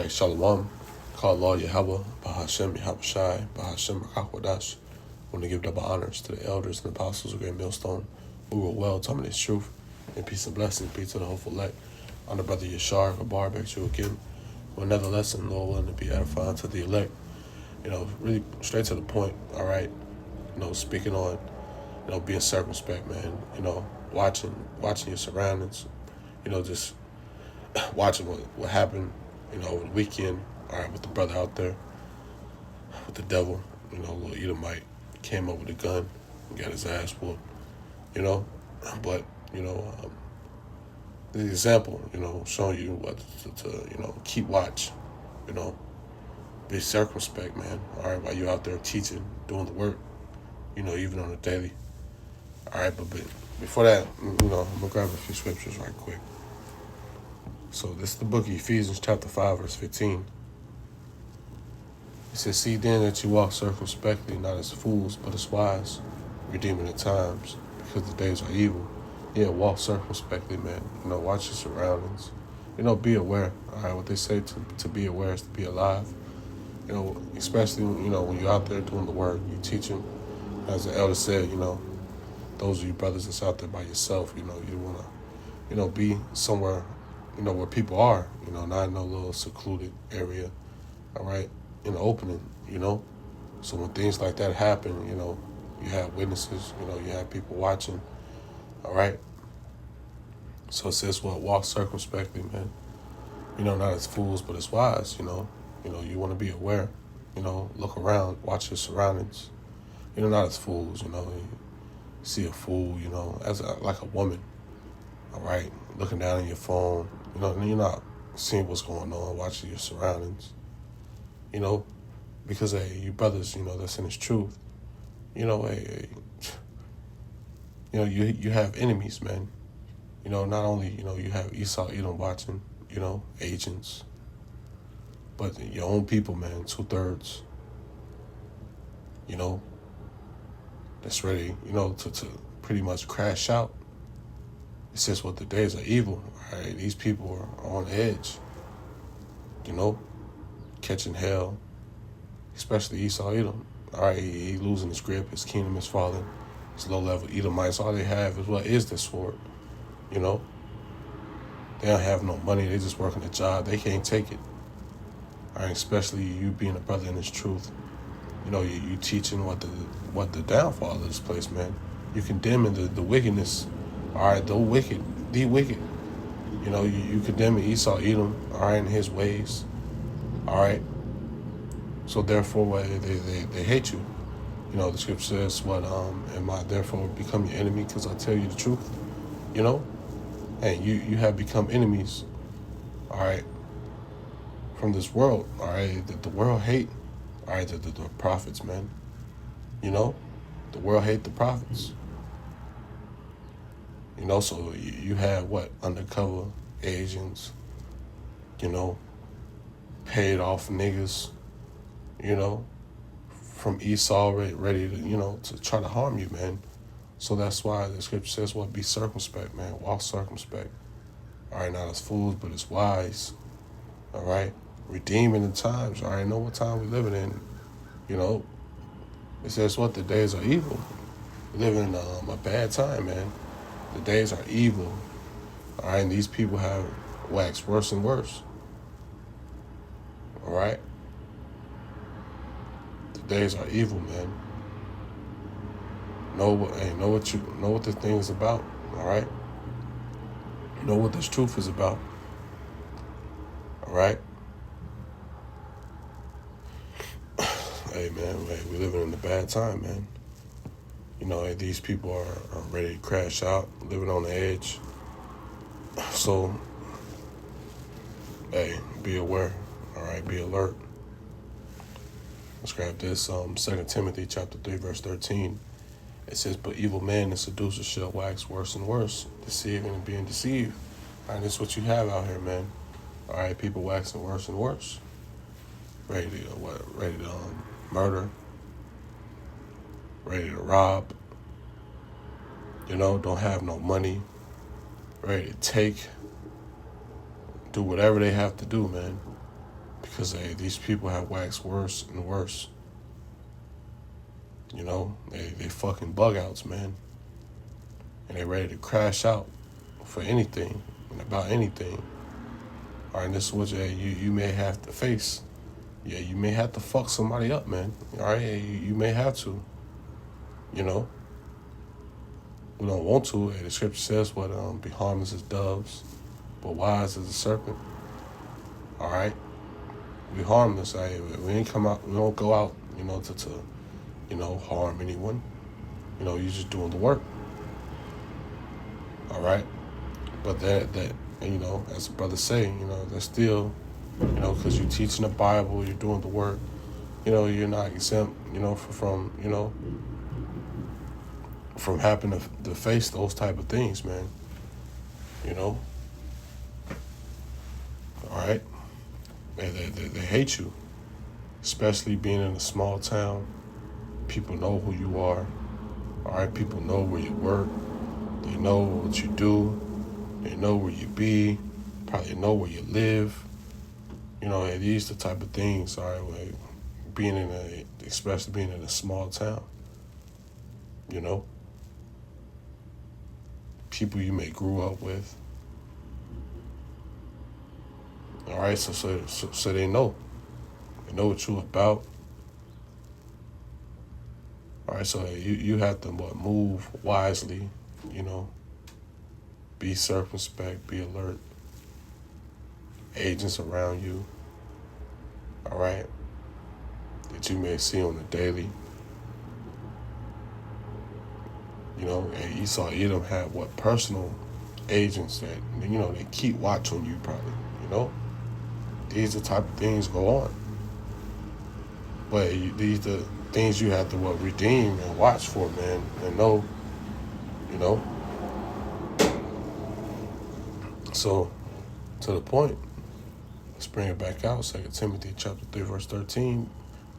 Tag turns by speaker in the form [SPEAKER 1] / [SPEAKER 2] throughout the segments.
[SPEAKER 1] Alright, Shalom. Call Allah Yahweh, Bahashem Yahawashi, Bahashem Rakakwadash. I want to give double honors to the elders and apostles of Great Millstone who were well taught me this truth. And peace and blessing be to the hopeful elect. On the brother Yashar, Gabar, back to you again. With another lesson, Lord willing to be edifying to the elect. Really straight to the point, alright. Speaking on, being circumspect, man. Watching your surroundings. Just watching what happened, over the weekend, all right, with the brother out there, with the devil, little Edomite came up with a gun and got his ass whooped, but, the example, showing you what to keep watch, be circumspect, man, all right, while you're out there teaching, doing the work, even on a daily, all right, but before that, I'm going to grab a few scriptures right quick. So this is the book of Ephesians chapter 5, verse 15. It says, "See then that you walk circumspectly, not as fools, but as wise, redeeming the times, because the days are evil." Yeah, walk circumspectly, man. Watch your surroundings. Be aware. All right, what they say to be aware is to be alive. Especially, when you're out there doing the work, you're teaching. As the elder said, those of you brothers that's out there by yourself, you want to, be somewhere, where people are, not in no little secluded area, all right, in the opening, So when things like that happen, you have witnesses, you have people watching, all right. So it says, walk circumspectly, man. Not as fools, but as wise, you want to be aware, look around, watch your surroundings, not as fools, you see a fool, as like a woman, all right, looking down on your phone, and you're not seeing what's going on, watching your surroundings, because, hey, you brothers, that's in His truth, hey, you have enemies, man, not only, you have Esau, Edom watching, agents, but your own people, man, 2/3, that's ready, to pretty much crash out. It says the days are evil, right? These people are on edge, catching hell, especially Esau, Edom. All right, he losing his grip, his kingdom is falling. It's low-level Edomites, all they have is what is this sword, They don't have no money, they just working a job, they can't take it. All right, especially you being a brother in this truth. You teaching what the downfall of this place, man. You condemning the wickedness, all right, the wicked. You condemning Esau, Edom, all right, in his ways, all right. So therefore, they hate you. The scripture says, am I therefore become your enemy because I tell you the truth? And you have become enemies, all right, from this world, all right, that the world hate, all right, the prophets, man. The world hate the prophets. So you have undercover agents, paid off niggas, from Esau ready to, to try to harm you, man. So that's why the scripture says, be circumspect, man. Walk circumspect. All right, not as fools, but as wise. All right, redeeming the times. All right, know what time we're living in. It says the days are evil. We're living in a bad time, man. The days are evil. All right, and these people have waxed worse and worse. All right. The days are evil, man. Know what this thing is about. All right. Know what this truth is about. All right. Hey, man, we're living in a bad time, man. These people are ready to crash out, living on the edge. So, hey, be aware, all right, be alert. Let's grab this, 2 Timothy chapter 3, verse 13. It says, "But evil men and seducers shall wax worse and worse, deceiving and being deceived." All right, that's what you have out here, man. All right, people waxing worse and worse. Ready to murder, ready to rob, don't have no money, ready to take, do whatever they have to do, man. because these people have waxed worse and worse. They fucking bug outs, man. And they ready to crash out for anything and about anything. All right, and this is what you may have to face. Yeah, you may have to fuck somebody up, man. All right, you may have to. We don't want to. The scripture says, be harmless as doves, but wise as a serpent. All right, we harmless. We ain't come out. We don't go out, to harm anyone. You're just doing the work. All right, but that as the brothers say, that's still, because you're teaching the Bible, you're doing the work. You're not exempt, from having to face those type of things, man. All right, they hate you, especially being in a small town. People know who you are. All right, people know where you work. They know what you do. They know where you be. Probably know where you live. And these the type of things. All right, like especially being in a small town. People you may grew up with. All right, so they know. They know what you're about. All right, so you have to move wisely, be circumspect, be alert. Agents around you, all right, that you may see on the daily. And Esau Edom had personal agents that, they keep watch on you probably, These are the type of things go on. But these are the things you have to redeem and watch for, man, and know, So, to the point, let's bring it back out. 2 Timothy chapter 3, verse 13.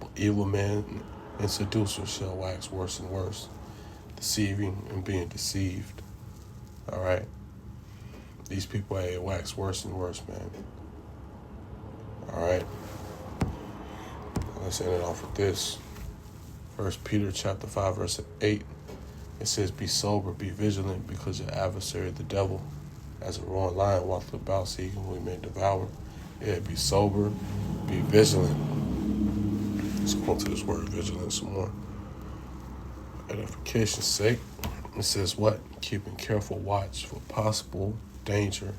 [SPEAKER 1] But evil men and seducers shall wax worse and worse, deceiving and being deceived. All right? These people wax worse and worse, man. All right? Let's end it off with this. 1 Peter chapter 5, verse 8. It says, be sober, be vigilant, because your adversary, the devil, as a roaring lion, walketh about seeking whom he may devour. Yeah, be sober, be vigilant. Let's go into this word vigilant some more. Edification's sake. It says what? Keeping careful watch for possible danger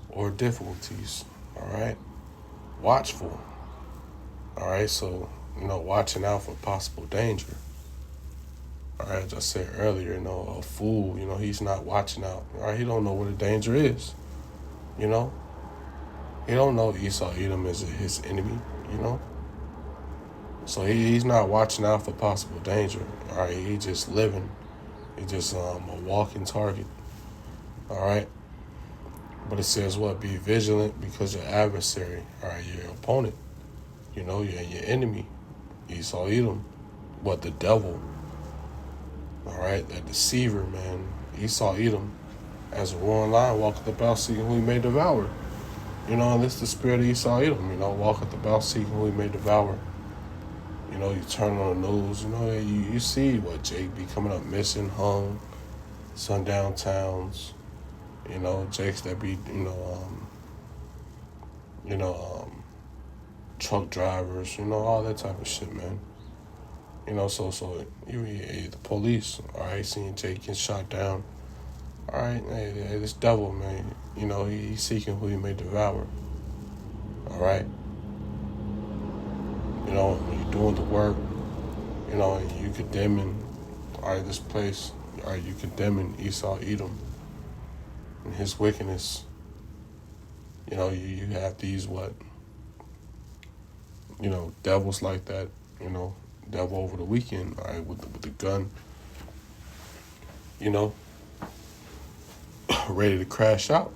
[SPEAKER 1] or difficulties. All right? Watchful. All right, so, watching out for possible danger. All right, as I said earlier, a fool, he's not watching out. All right, he don't know what the danger is. He don't know Esau Edom is his enemy, So he's not watching out for possible danger. All right, he's just living. He's just a walking target. All right. But it says what? Be vigilant, because your adversary, all right, your opponent, your enemy, Esau Edom, the devil. All right, that deceiver, man, Esau Edom, as a roaring lion, walketh about seeking who he may devour. And this is the spirit of Esau Edom, walketh about seeking who he may devour. You turn on the news, you see what Jake be coming up missing, hung, sundown towns, Jakes that be, truck drivers, all that type of shit, man. So the police, all right, seeing Jake getting shot down. All right, hey, this devil, man, he's seeking who he may devour. All right. When you're doing the work, and you condemning, all right, this place, all right, you condemning Esau Edom and his wickedness. You have these devils like that, devil over the weekend, all right, with the gun, ready to crash out,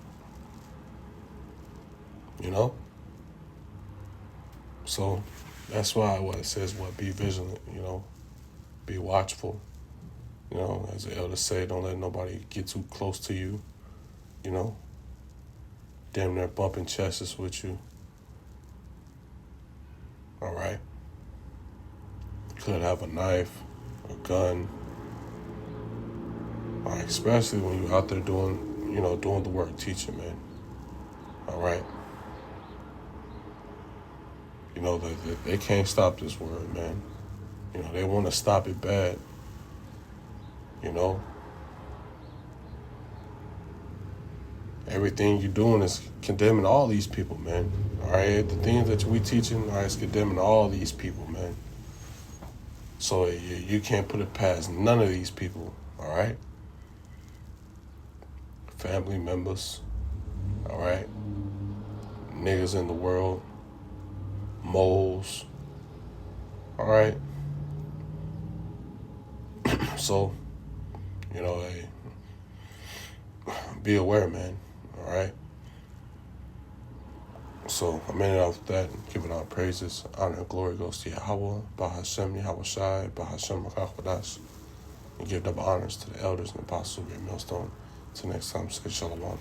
[SPEAKER 1] So that's why what it says, be vigilant, be watchful, as the elders say, don't let nobody get too close to you, damn near bumping chests with you, All right? Could have a knife, a gun, all right, especially when you're out there doing the work, teaching, man. All right? They can't stop this word, man. They want to stop it bad, you know? Everything you're doing is condemning all these people, man. All right? The things that we teaching, all right, is condemning all these people, man. So you can't put it past none of these people, all right? Family members, all right? Niggas in the world, moles, all right? So, hey, be aware, man, all right? So I'm ending off with that, giving all praises, honor, and glory goes to Yahweh, Bahashem, Yahweh Shai, Bahashem, Makakwadash, and give double honors to the elders and apostles of your millstone. Till next time, say shalom.